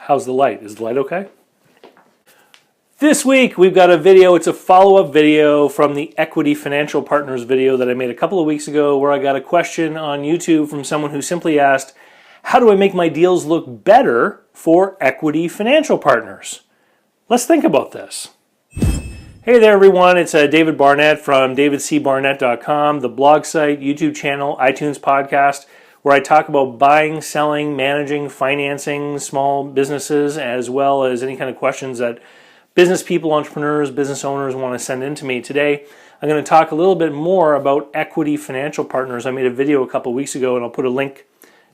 How's the light? Is the light okay? This week we've got a video. It's a follow-up video from the Equity Financial Partners video that I made a couple of weeks ago, where I got a question on YouTube from someone who simply asked, how do I make my deals look better for Equity Financial Partners? Let's think about this. Hey there everyone, it's David Barnett from davidcbarnett.com, the blog site, YouTube channel, iTunes podcast, where I talk about buying, selling, managing, financing small businesses, as well as any kind of questions that business people, entrepreneurs, business owners want to send in to me. Today, I'm going to talk a little bit more about Equity Financial Partners. I made a video a couple weeks ago, and I'll put a link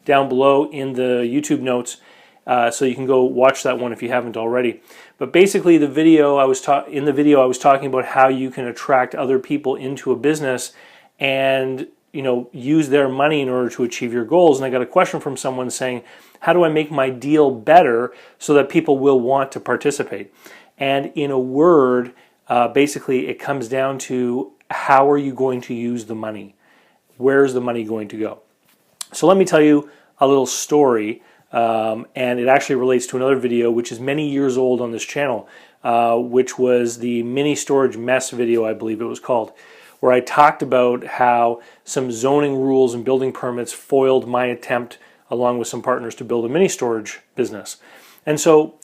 down below in the YouTube notes so you can go watch that one if you haven't already. But basically, the video I was talking about how you can attract other people into a business and use their money in order to achieve your goals. And I got a question from someone saying, how do I make my deal better so that people will want to participate? And in a word, basically it comes down to, how are you going to use the money? Where's the money going to go? So let me tell you a little story, and it actually relates to another video which is many years old on this channel, which was the mini storage mess video, I believe it was called, where I talked about how some zoning rules and building permits foiled my attempt, along with some partners, to build a mini storage business. And so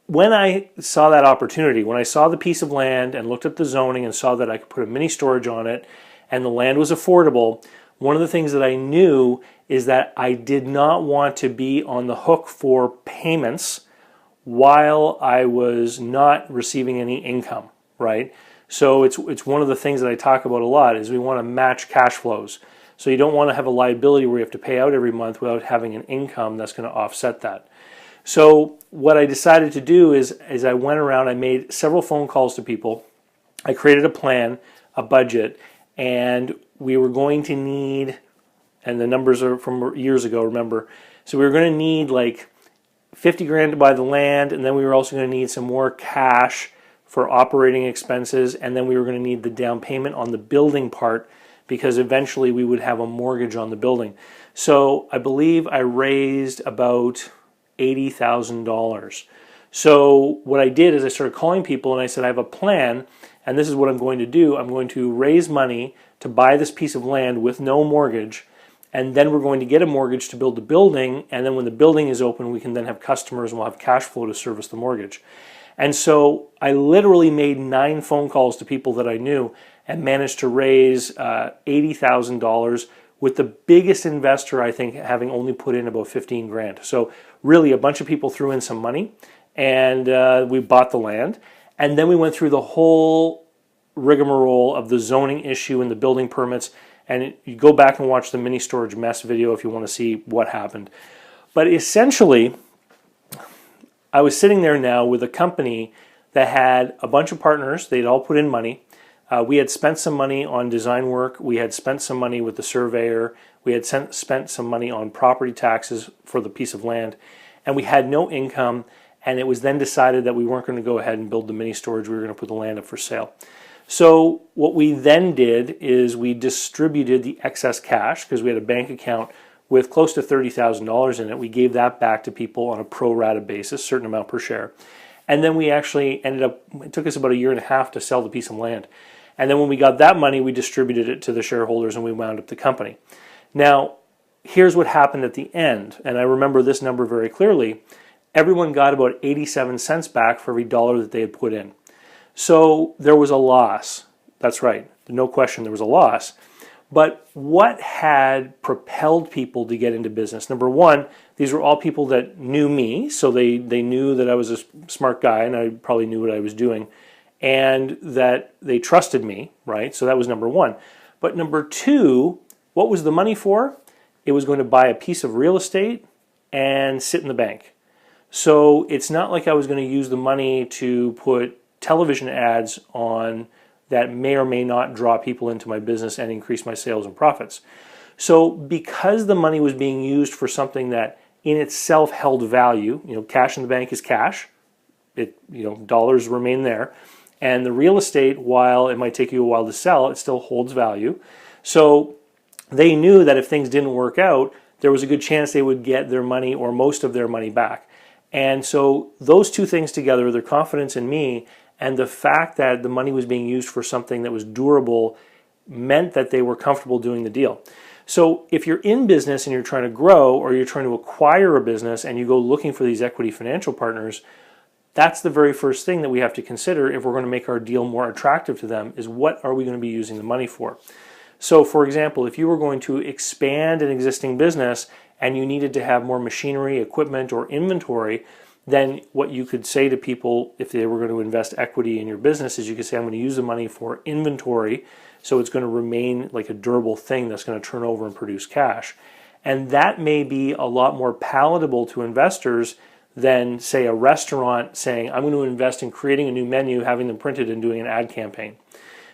when I saw that opportunity, when I saw the piece of land and looked at the zoning and saw that I could put a mini storage on it and the land was affordable, one of the things that I knew is that I did not want to be on the hook for payments while I was not receiving any income, right? So it's one of the things that I talk about a lot, is we want to match cash flows. So you don't want to have a liability where you have to pay out every month without having an income that's going to offset that. So what I decided to do is I went around, I made several phone calls to people, I created a plan, a budget, and we were going to need, and the numbers are from years ago, remember, so we were going to need like 50 grand to buy the land, and then we were also going to need some more cash for operating expenses, and then we were going to need the down payment on the building part, because eventually we would have a mortgage on the building. So I believe I raised about $80,000. So what I did is I started calling people and I said, I have a plan, and this is what I'm going to do. I'm going to raise money to buy this piece of land with no mortgage, and then we're going to get a mortgage to build the building, and then when the building is open, we can then have customers and we'll have cash flow to service the mortgage. And so I literally made 9 phone calls to people that I knew and managed to raise $80,000, with the biggest investor, I think, having only put in about 15 grand. So really a bunch of people threw in some money, and we bought the land, and then we went through the whole rigmarole of the zoning issue and the building permits. And you go back and watch the mini storage mess video if you want to see what happened. But essentially, I was sitting there now with a company that had a bunch of partners. They'd all put in money. We had spent some money on design work. We had spent some money with the surveyor. We had spent some money on property taxes for the piece of land. And we had no income. And it was then decided that we weren't going to go ahead and build the mini storage. We were going to put the land up for sale. So what we then did is we distributed the excess cash, because we had a bank account with close to $30,000 in it. We gave that back to people on a pro rata basis, certain amount per share. And then we actually ended up, it took us about 1.5 years to sell the piece of land. And then when we got that money, we distributed it to the shareholders and we wound up the company. Now, here's what happened at the end, and I remember this number very clearly. Everyone got about 87 cents back for every dollar that they had put in. So there was a loss. That's right. No question, there was a loss. But what had propelled people to get into business? Number one, these were all people that knew me, so they knew that I was a smart guy and I probably knew what I was doing, and that they trusted me, right? So that was number one. But number two, what was the money for? It was going to buy a piece of real estate and sit in the bank. So it's not like I was going to use the money to put television ads on that may or may not draw people into my business and increase my sales and profits. So because the money was being used for something that in itself held value, cash in the bank is cash, dollars remain there, and the real estate, while it might take you a while to sell, it still holds value. So they knew that if things didn't work out, there was a good chance they would get their money or most of their money back. And so those two things together, their confidence in me and the fact that the money was being used for something that was durable, meant that they were comfortable doing the deal. So if you're in business and you're trying to grow, or you're trying to acquire a business and you go looking for these equity financial partners, that's the very first thing that we have to consider if we're going to make our deal more attractive to them, is what are we going to be using the money for? So for example, if you were going to expand an existing business and you needed to have more machinery, equipment, or inventory, then what you could say to people if they were going to invest equity in your business is you could say, I'm going to use the money for inventory, so it's going to remain like a durable thing that's going to turn over and produce cash. And that may be a lot more palatable to investors than, say, a restaurant saying, I'm going to invest in creating a new menu, having them printed, and doing an ad campaign.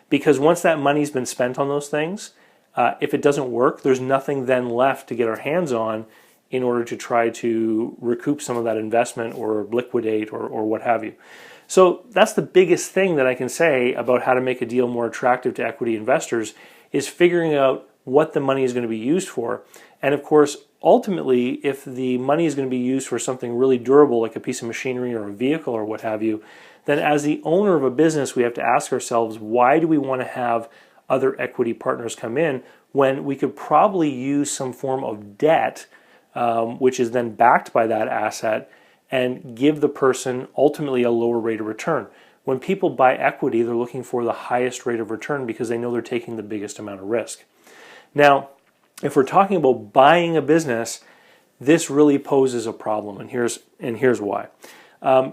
Because once that money's been spent on those things, if it doesn't work, there's nothing then left to get our hands on in order to try to recoup some of that investment or liquidate or what have you. So that's the biggest thing that I can say about how to make a deal more attractive to equity investors, is figuring out what the money is going to be used for. And of course, ultimately, if the money is going to be used for something really durable, like a piece of machinery or a vehicle or what have you, then as the owner of a business, we have to ask ourselves, why do we want to have other equity partners come in when we could probably use some form of debt, which is then backed by that asset, and give the person ultimately a lower rate of return. When people buy equity, they're looking for the highest rate of return because they know they're taking the biggest amount of risk. Now, if we're talking about buying a business, this really poses a problem, and here's why.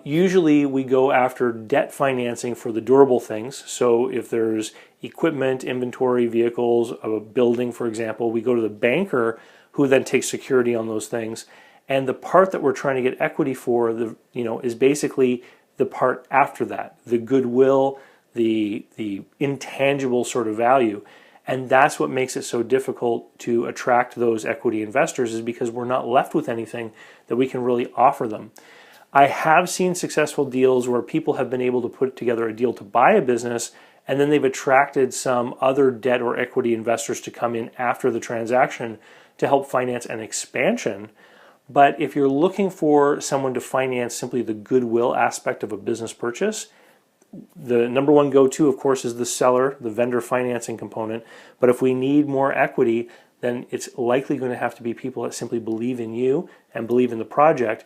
Usually we go after debt financing for the durable things. So if there's equipment, inventory, vehicles, a building, for example, we go to the banker who then takes security on those things. And the part that we're trying to get equity for, is basically the part after that, the goodwill, the intangible sort of value. And that's what makes it so difficult to attract those equity investors, is because we're not left with anything that we can really offer them. I have seen successful deals where people have been able to put together a deal to buy a business, and then they've attracted some other debt or equity investors to come in after the transaction to help finance an expansion. But if you're looking for someone to finance simply the goodwill aspect of a business purchase, the number one go-to, of course, is the seller, the vendor financing component. But if we need more equity, then it's likely going to have to be people that simply believe in you and believe in the project.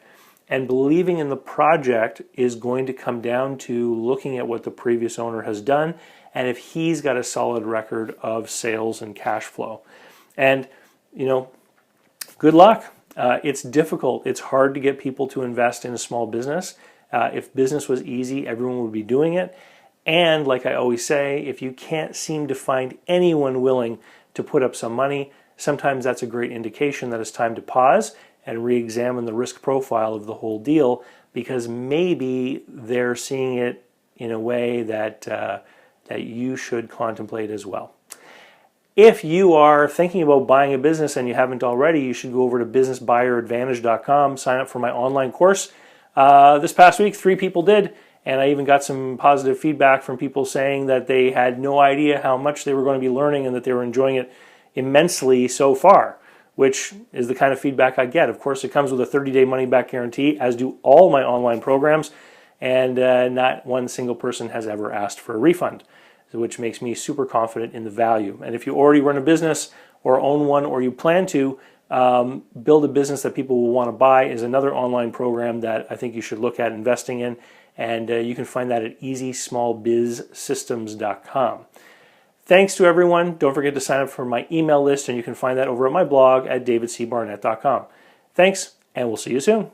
And believing in the project is going to come down to looking at what the previous owner has done and if he's got a solid record of sales and cash flow. And, good luck. It's difficult. It's hard to get people to invest in a small business. If business was easy, everyone would be doing it. And like I always say, if you can't seem to find anyone willing to put up some money, sometimes that's a great indication that it's time to pause and re-examine the risk profile of the whole deal, because maybe they're seeing it in a way that you should contemplate as well. If you are thinking about buying a business and you haven't already, you should go over to businessbuyeradvantage.com, sign up for my online course. This past week, 3 people did, and I even got some positive feedback from people saying that they had no idea how much they were going to be learning and that they were enjoying it immensely so far, which is the kind of feedback I get. Of course, it comes with a 30-day money-back guarantee, as do all my online programs, and not one single person has ever asked for a refund, which makes me super confident in the value. And if you already run a business or own one, or you plan to build a business that people will want to buy, is another online program that I think you should look at investing in. And you can find that at easysmallbizsystems.com. Thanks to everyone. Don't forget to sign up for my email list, and you can find that over at my blog at davidcbarnett.com. Thanks, and we'll see you soon.